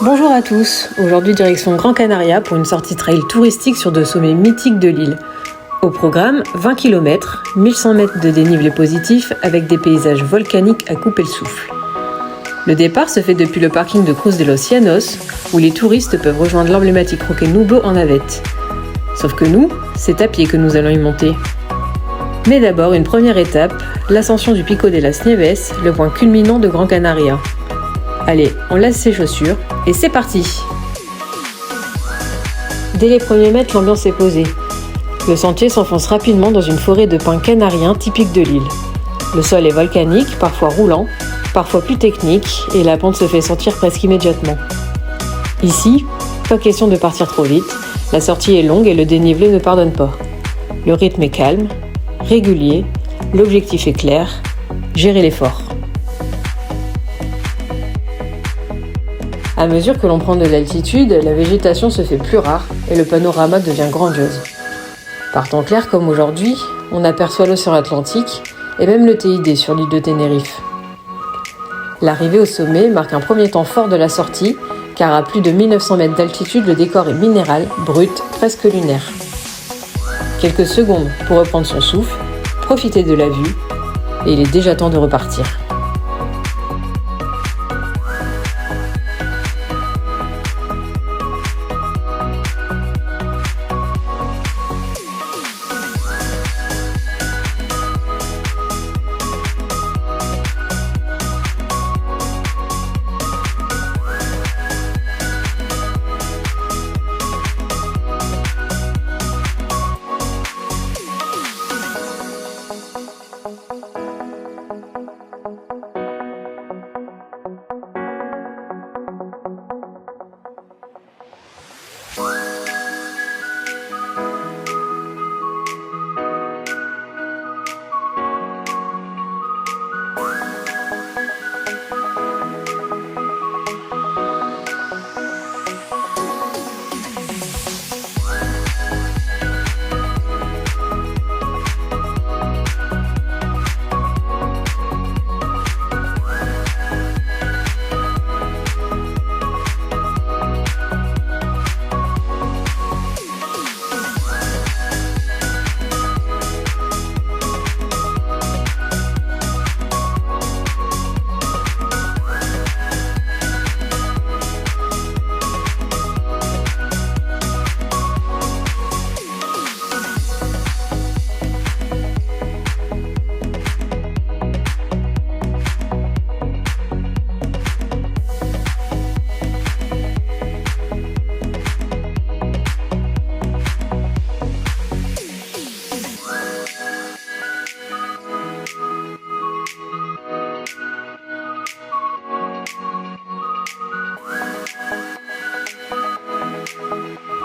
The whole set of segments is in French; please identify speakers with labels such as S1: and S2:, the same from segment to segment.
S1: Bonjour à tous, aujourd'hui direction Gran Canaria pour une sortie trail touristique sur deux sommets mythiques de l'île. Au programme, 20 km, 1100 mètres de dénivelé positif avec des paysages volcaniques à couper le souffle. Le départ se fait depuis le parking de Cruz de los Llanos, où les touristes peuvent rejoindre l'emblématique Roque Nublo en navette. Sauf que nous, c'est à pied que nous allons y monter. Mais d'abord, une première étape, l'ascension du Pico de las Nieves, le point culminant de Gran Canaria. Allez, on laisse ses chaussures et c'est parti! Dès les premiers mètres, l'ambiance est posée. Le sentier s'enfonce rapidement dans une forêt de pins canariens typique de l'île. Le sol est volcanique, parfois roulant, parfois plus technique, et la pente se fait sentir presque immédiatement. Ici, pas question de partir trop vite, la sortie est longue et le dénivelé ne pardonne pas. Le rythme est calme, régulier, l'objectif est clair, gérer l'effort. À mesure que l'on prend de l'altitude, la végétation se fait plus rare et le panorama devient grandiose. Par temps clair comme aujourd'hui, on aperçoit l'océan Atlantique et même le TID sur l'île de Tenerife. L'arrivée au sommet marque un premier temps fort de la sortie, car à plus de 1900 mètres d'altitude, le décor est minéral, brut, presque lunaire. Quelques secondes pour reprendre son souffle, profiter de la vue, et il est déjà temps de repartir.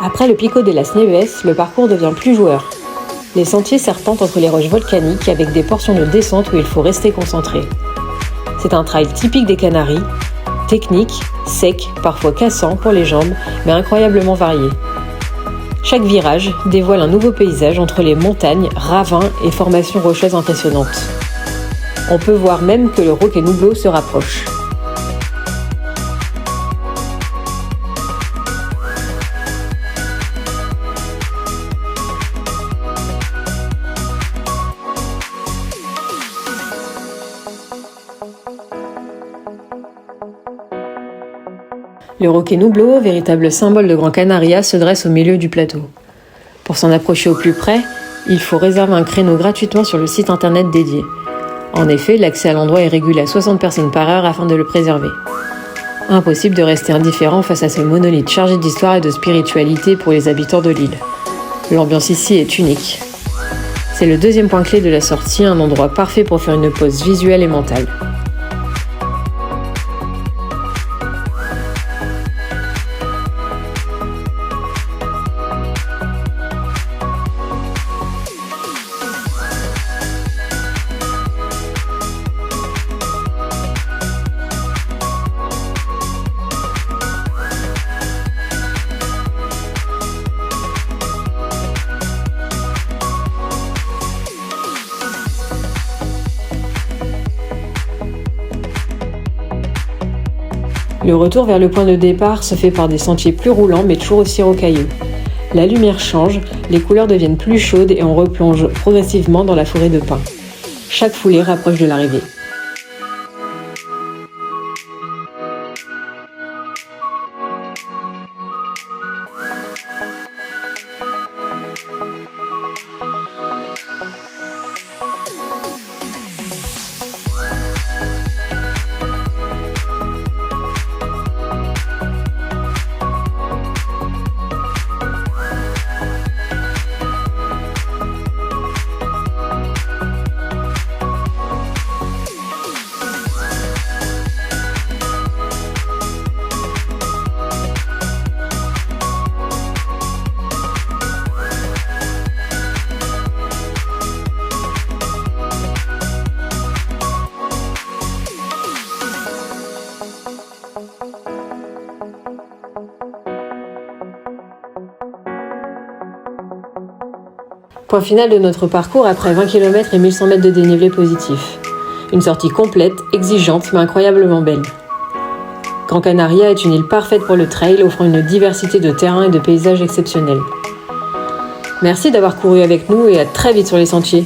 S1: Après le Pico de las Nieves, le parcours devient plus joueur. Les sentiers serpentent entre les roches volcaniques avec des portions de descente où il faut rester concentré. C'est un trail typique des Canaries, technique, sec, parfois cassant pour les jambes, mais incroyablement varié. Chaque virage dévoile un nouveau paysage entre les montagnes, ravins et formations rocheuses impressionnantes. On peut voir même que le Roque Nublo se rapproche. Le Roque Nublo, véritable symbole de Gran Canaria, se dresse au milieu du plateau. Pour s'en approcher au plus près, il faut réserver un créneau gratuitement sur le site internet dédié. En effet, l'accès à l'endroit est régulé à 60 personnes par heure afin de le préserver. Impossible de rester indifférent face à ce monolithe chargé d'histoire et de spiritualité pour les habitants de l'île. L'ambiance ici est unique. C'est le deuxième point clé de la sortie, un endroit parfait pour faire une pause visuelle et mentale. Le retour vers le point de départ se fait par des sentiers plus roulants mais toujours aussi rocailleux. La lumière change, les couleurs deviennent plus chaudes et on replonge progressivement dans la forêt de pins. Chaque foulée rapproche de l'arrivée. Point final de notre parcours après 20 km et 1100 mètres de dénivelé positif. Une sortie complète, exigeante mais incroyablement belle. Gran Canaria est une île parfaite pour le trail, offrant une diversité de terrains et de paysages exceptionnels. Merci d'avoir couru avec nous et à très vite sur les sentiers.